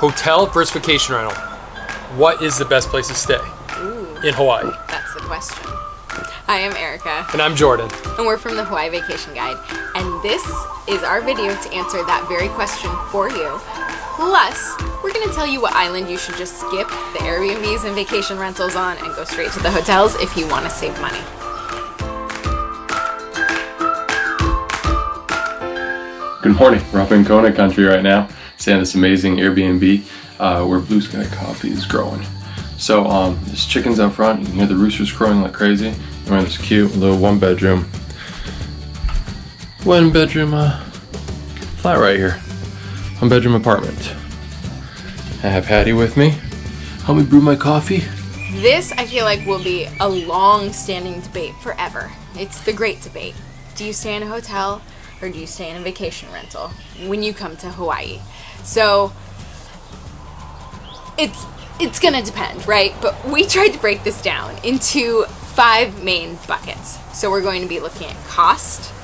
Hotel versus vacation rental. What is the best place to stay in Hawaii? That's the question. Hi, I'm Erica. And I'm Jordan. And we're from the Hawaii Vacation Guide. And this is our video to answer that very question for you. Plus, we're going to tell you what island you should just skip the Airbnbs and vacation rentals on and go straight to the hotels if you want to save money. Good morning. We're up in Kona country right now, staying at this amazing Airbnb where blue sky coffee is growing. So there's chickens out front. You can hear the roosters crowing like crazy. And we're in this cute little one bedroom flat right here. One bedroom apartment. I have Hattie with me. Help me brew my coffee. This, I feel like, will be a long-standing debate forever. It's the great debate. Do you stay in a hotel or do you stay in a vacation rental when you come to Hawaii? So it's gonna depend, right? But we tried to break this down into 5 main buckets. So we're going to be looking at cost,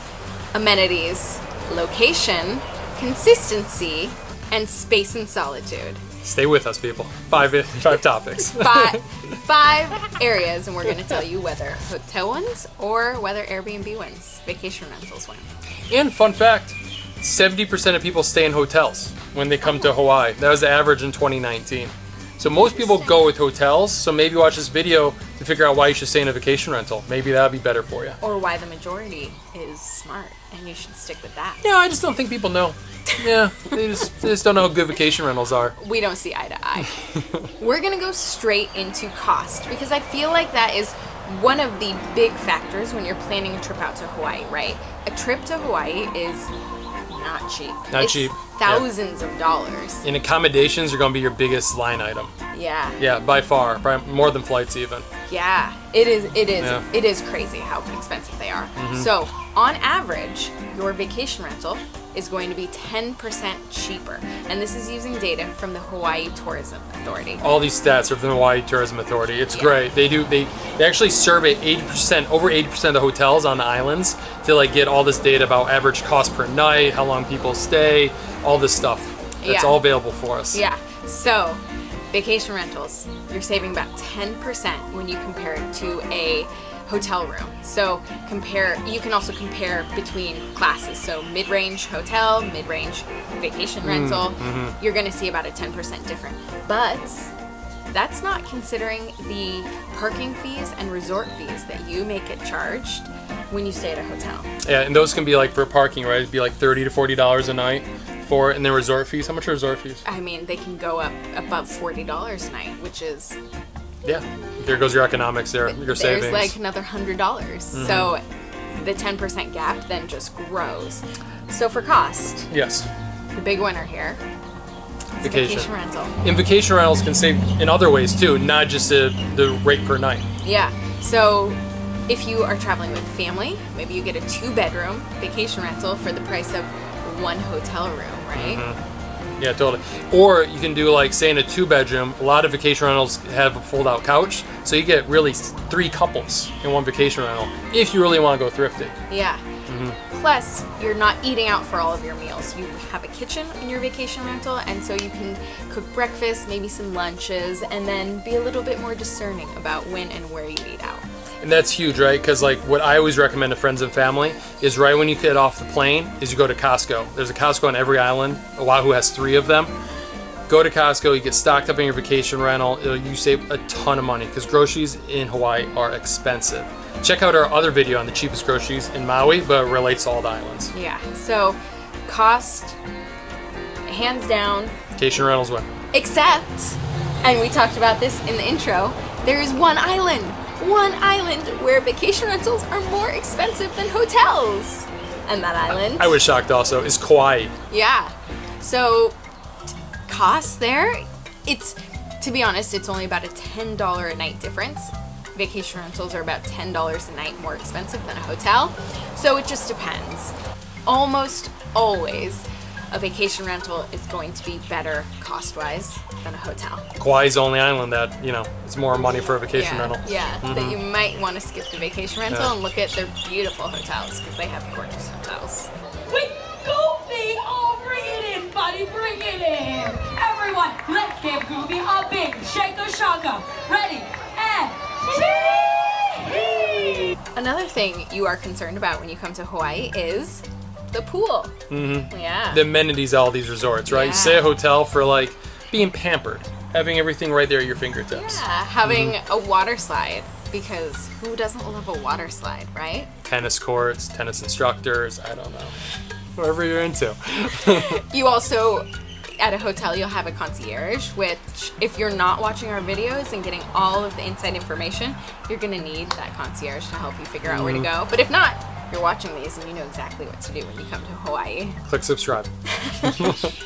amenities, location, consistency, and space and solitude. Stay with us, people. 5 topics. five areas, and we're going to tell you whether hotel wins or whether Airbnb wins, vacation rentals win. And fun fact, 70% of people stay in hotels when they come to Hawaii. That was the average in 2019. So most people go with hotels, so maybe watch this video to figure out why you should stay in a vacation rental. Maybe that'll be better for you. Or why the majority is smart, and you should stick with that. Yeah, I just don't think people know. Yeah, they just don't know how good vacation rentals are. We don't see eye to eye. We're going to go straight into cost, because I feel like that is one of the big factors when you're planning a trip out to Hawaii, right? A trip to Hawaii is not cheap. Not cheap. Thousands of dollars. And accommodations are going to be your biggest line item. Yeah. Yeah, by far. Probably more than flights even. Yeah, it is. Yeah. It is crazy how expensive they are. Mm-hmm. So, on average, your vacation rental is going to be 10% cheaper. And this is using data from the Hawaii Tourism Authority. All these stats are from the Hawaii Tourism Authority. It's great. They actually survey 80%, over 80% of the hotels on the islands to like get all this data about average cost per night, how long people stay, all this stuff. It's all available for us. Yeah. So, vacation rentals, you're saving about 10% when you compare it to a hotel room. So you can also compare between classes. So mid-range hotel, mid-range vacation rental, you're gonna see about a 10% difference. But that's not considering the parking fees and resort fees that you may get charged when you stay at a hotel. Yeah, and those can be like for parking, right? It'd be like $30 to $40 a night for, and then resort fees. How much are resort fees? I mean, they can go up above $40 a night, which is... Yeah, there goes your economics there, your savings. There's like another $100. So the 10% gap then just grows. So for cost, yes, the big winner here is vacation rental. And vacation rentals can save in other ways too, not just the rate per night. Yeah, so if you are traveling with family, maybe you get a 2-bedroom vacation rental for the price of 1 hotel room, right? Yeah, totally. Or you can do like, say in a 2-bedroom, a lot of vacation rentals have a fold-out couch, so you get really 3 couples in one vacation rental if you really want to go thrifty. Yeah. Plus, you're not eating out for all of your meals. You have a kitchen in your vacation rental, and so you can cook breakfast, maybe some lunches, and then be a little bit more discerning about when and where you eat out. And that's huge, right? Because like what I always recommend to friends and family is right when you get off the plane is you go to Costco. There's a Costco on every island. Oahu has 3 of them. Go to Costco, you get stocked up in your vacation rental. You save a ton of money because groceries in Hawaii are expensive. Check out our other video on the cheapest groceries in Maui, but it relates to all the islands. Yeah, so cost, hands down. Vacation rentals win. Except, and we talked about this in the intro, there is one island where vacation rentals are more expensive than hotels. And that island, I was shocked also, is Kauai. yeah. So costs there, to be honest, it's only about a $10 a night difference. Vacation rentals are about $10 a night more expensive than a hotel. So it just depends. Almost always, a vacation rental is going to be better cost-wise than a hotel. Kauai's the only island that, it's more money for a vacation rental. Yeah, that you might want to skip the vacation rental and look at their beautiful hotels because they have gorgeous hotels. With Goofy! Oh, bring it in, buddy, bring it in! Everyone, Shaker shaka. Ready, and Another thing you are concerned about when you come to Hawaii is the pool. Mm-hmm. Yeah. The amenities at all these resorts, right? Yeah. You stay at a hotel for like being pampered, having everything right there at your fingertips. Yeah, having a water slide, because who doesn't love a water slide, right? Tennis courts, tennis instructors, I don't know. Whatever you're into. You also, at a hotel, you'll have a concierge, which if you're not watching our videos and getting all of the inside information, you're gonna need that concierge to help you figure out where to go. But if not, you're watching these and you know exactly what to do when you come to Hawaii. Click subscribe.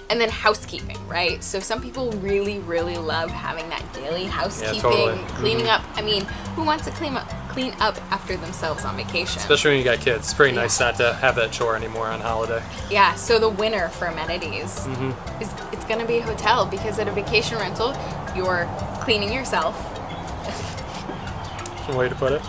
And then housekeeping, right? So some people really, really love having that daily housekeeping, totally. cleaning up. I mean, who wants to clean up after themselves on vacation? Especially when you got kids. It's pretty nice not to have that chore anymore on holiday. Yeah, so the winner for amenities is it's gonna be a hotel, because at a vacation rental, you're cleaning yourself. Way to put it.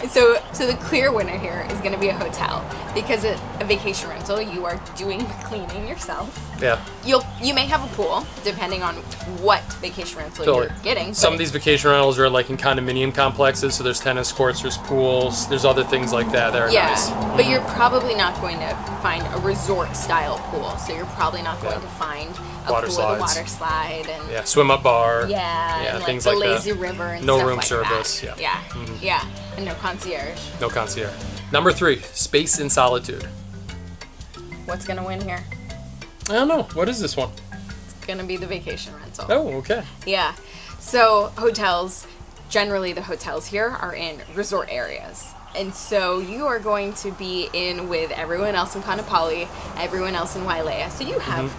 So the clear winner here is gonna be a hotel, because at a vacation rental, you are doing the cleaning yourself. Yeah. You may have a pool, depending on what vacation rental Totally. you're getting. Some but of these vacation rentals are like in condominium complexes, so there's tennis courts, there's pools, there's other things like that that are yeah, nice. but you're probably not going to find a resort-style pool, so you're probably not going to find a Water pool slides. with a water slide and Yeah, swim up bar. yeah, and like things the like lazy that. river and No stuff room like service, that. yeah. Yeah, and no concierge. No concierge. Number 3, space and solitude. What's gonna win here? I don't know. What is this one? It's gonna be the vacation rental. Oh, okay. Yeah. So hotels, generally the hotels here are in resort areas. And so you are going to be in with everyone else in Kaanapali, everyone else in Wailea. So you have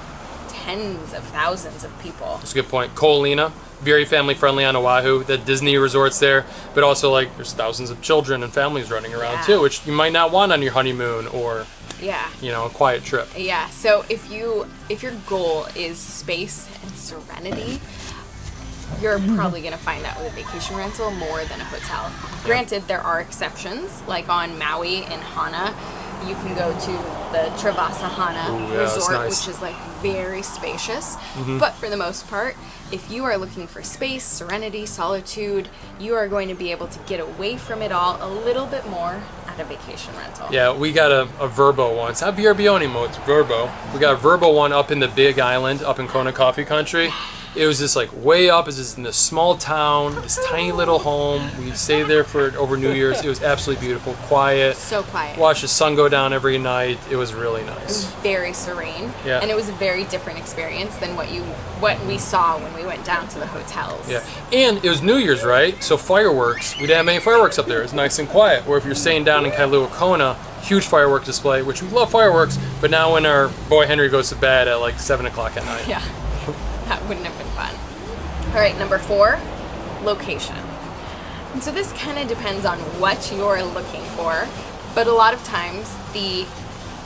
tens of thousands of people. That's a good point. Ko'olina, very family friendly on Oahu. The Disney resorts there, but also like there's thousands of children and families running around Yeah. too, which you might not want on your honeymoon or Yeah. a quiet trip. Yeah. So if your goal is space and serenity, you're probably going to find that with a vacation rental more than a hotel. Granted, there are exceptions, like on Maui and Hana, you can go to the Travasa Hana Ooh, yeah, that's resort, nice. which is like very spacious. But for the most part, if you are looking for space, serenity, solitude, you are going to be able to get away from it all a little bit more at a vacation rental. Yeah, we got a Vrbo one. It's not Vrbo anymore, it's Vrbo. We got a Vrbo one up in the Big Island, up in Kona Coffee Country. It was just like way up, it's just in this small town, this tiny little home. We stayed there for over New Year's. It was absolutely beautiful, quiet. So quiet. Watched the sun go down every night. It was really It was nice. very serene, Yeah. and it was a very different experience than what we saw when we went down to the hotels. Yeah, and it was New Year's, right? So fireworks, we didn't have any fireworks up there. It was nice and quiet. Or if you're staying down in Kailua Kona, huge firework display, which we love fireworks, but now when our boy Henry goes to bed at like 7 o'clock at night. Yeah, that wouldn't have been fun. All right, number 4, location. And so this kind of depends on what you're looking for, but a lot of times the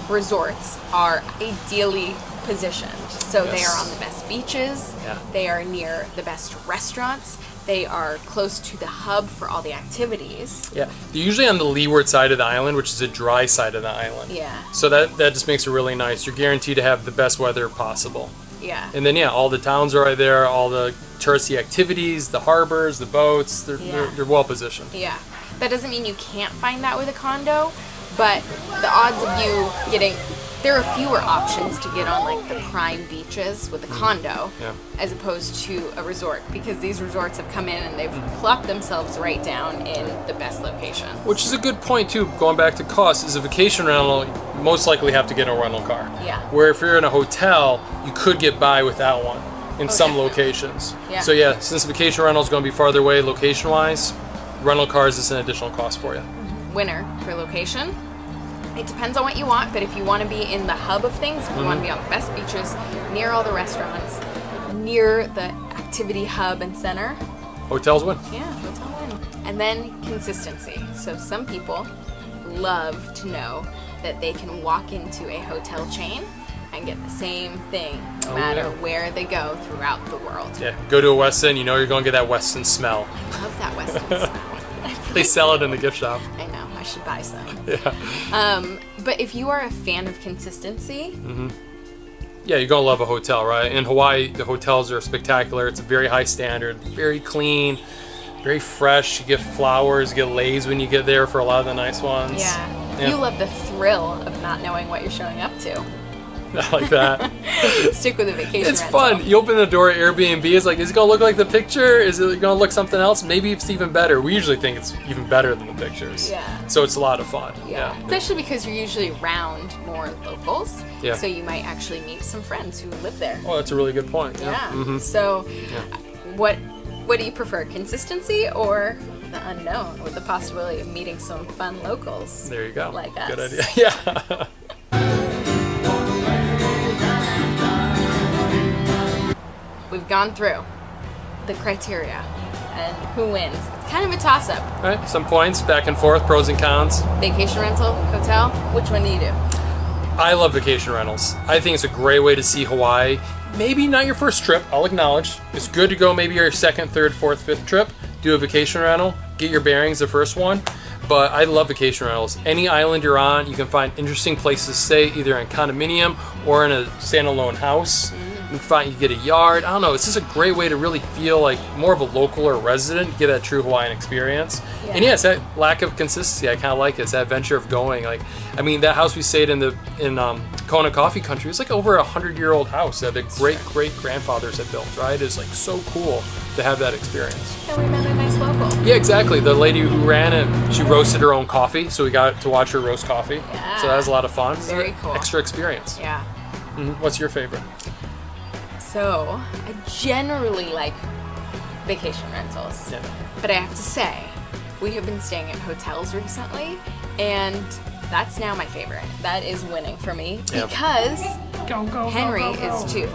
resorts are ideally positioned. So they Yes. are on the best beaches, Yeah. they are near the best restaurants, they are close to the hub for all the activities. Yeah, they're usually on the leeward side of the island, which is a dry side of the island. Yeah. So that just makes it really nice. You're guaranteed to have the best weather possible. Yeah. And then all the towns are right there, all the touristy activities, the harbors, the boats, they're well positioned. Yeah. That doesn't mean you can't find that with a condo, but the odds of you getting, there are fewer options to get on like the prime beaches with a condo Yeah. as opposed to a resort, because these resorts have come in and they've plopped themselves right down in the best locations. Which is a good point too, going back to cost, is a vacation rental, you most likely have to get a rental car. Yeah. Where if you're in a hotel, you could get by without one in some definitely. locations. Yeah. So yeah, since vacation rental is going to be farther away location-wise, rental cars is an additional cost for you. Winner for location. It depends on what you want, but if you want to be in the hub of things, if you want to be on the best beaches, near all the restaurants, near the activity hub and center, Hotels win. yeah, hotel win. And then consistency. So some people love to know that they can walk into a hotel chain and get the same thing no matter yeah. where they go throughout the world. Yeah, go to a Westin, you know you're going to get that Westin smell. I love that Westin smell. They sell it in the gift shop. I know, I should buy some. Yeah. But if you are a fan of consistency, Yeah, you're gonna love a hotel, right? In Hawaii, the hotels are spectacular. It's a very high standard, very clean, very fresh. You get flowers, you get leis when you get there for a lot of the nice ones. Yeah. You love the thrill of not knowing what you're showing up to. I like that. Stick with a vacation It's rental. fun. You open the door at Airbnb, it's like, is it gonna look like the picture? Is it gonna look something else? Maybe it's even better. We usually think it's even better than the pictures. Yeah. So it's a lot of fun. Yeah. Especially because you're usually around more locals. Yeah. So you might actually meet some friends who live there. Oh, that's a really good point. Yeah. Mhm. So what do you prefer? Consistency or the unknown with the possibility of meeting some fun locals? There you go. Like us. Good idea. Yeah. We've gone through the criteria and who wins. It's kind of a toss-up. All right, some points, back and forth, pros and cons. Vacation rental, hotel, which one do you do? I love vacation rentals. I think it's a great way to see Hawaii. Maybe not your first trip, I'll acknowledge. It's good to go maybe your second, third, fourth, fifth trip. Do a vacation rental, get your bearings the first one. But I love vacation rentals. Any island you're on, you can find interesting places to stay, either in a condominium or in a standalone house. You get a yard. I don't know. It's just a great way to really feel like more of a local or resident, get that true Hawaiian experience. Yeah. And yeah, it's that lack of consistency. I kind of like it. It's that adventure of going. Like, I mean, that house we stayed in Kona Coffee Country, it's like over 100-year-old house that the great grandfathers had built. Right? It's like so cool to have that experience. And we met a nice local. Yeah, exactly. The lady who ran it, she roasted her own coffee, so we got to watch her roast coffee. Yeah. So that was a lot of fun. Very cool. Extra experience. Yeah. What's your favorite? So, I generally like vacation rentals. Yeah. But I have to say, we have been staying in hotels recently, and that's now my favorite. That is winning for me Yep. because Henry is 2.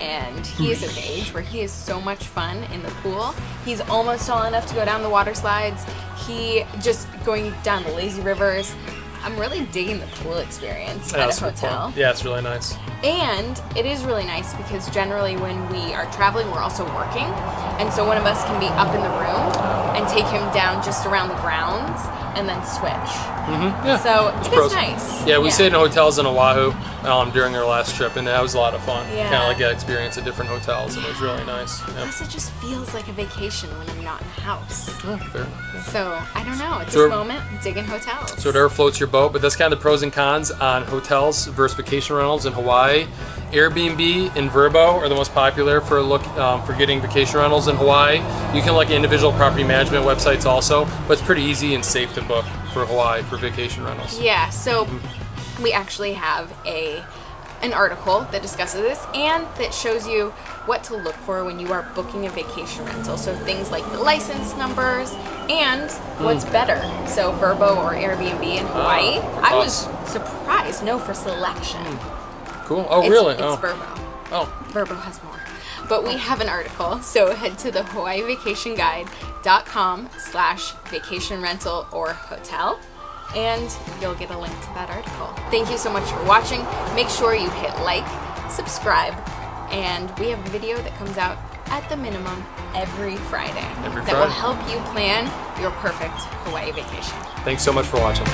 And he is at the age where he is so much fun in the pool. He's almost tall enough to go down the water slides. He just going down the lazy rivers. I'm really digging the pool experience at a super hotel. fun. Yeah, it's really nice. And it is really nice because generally when we are traveling, we're also working. And so one of us can be up in the room and take him down just around the grounds and then switch. Yeah. So There's it is pros. nice. Yeah, we stayed in hotels in Oahu during our last trip, and that was a lot of fun. Yeah. Kind of like that experience at different hotels, and it was really nice. Yeah. Plus, it just feels like a vacation when I'm not in the house. Oh, fair. So I don't know. At So- this moment, digging hotels. So whatever floats your boat, but that's kind of the pros and cons on hotels versus vacation rentals in Hawaii. Airbnb and Vrbo are the most popular for getting vacation rentals in Hawaii. You can look at individual property management websites also, but it's pretty easy and safe to book for Hawaii for vacation rentals. Yeah, so we actually have an article that discusses this and that shows you what to look for when you are booking a vacation rental. So things like the license numbers and what's better. So Vrbo or Airbnb in Hawaii. for I was cost. surprised. No, for selection. Cool. Oh, It's- really? It's Oh. Vrbo. Oh. Vrbo has more. But we have an article, so head to the hawaiivacationguide.com/vacation rental or hotel, and you'll get a link to that article. Thank you so much for watching. Make sure you hit like, subscribe, and we have a video that comes out at the minimum every Friday. Every That will Friday. help you plan your perfect Hawaii vacation. Thanks so much for watching.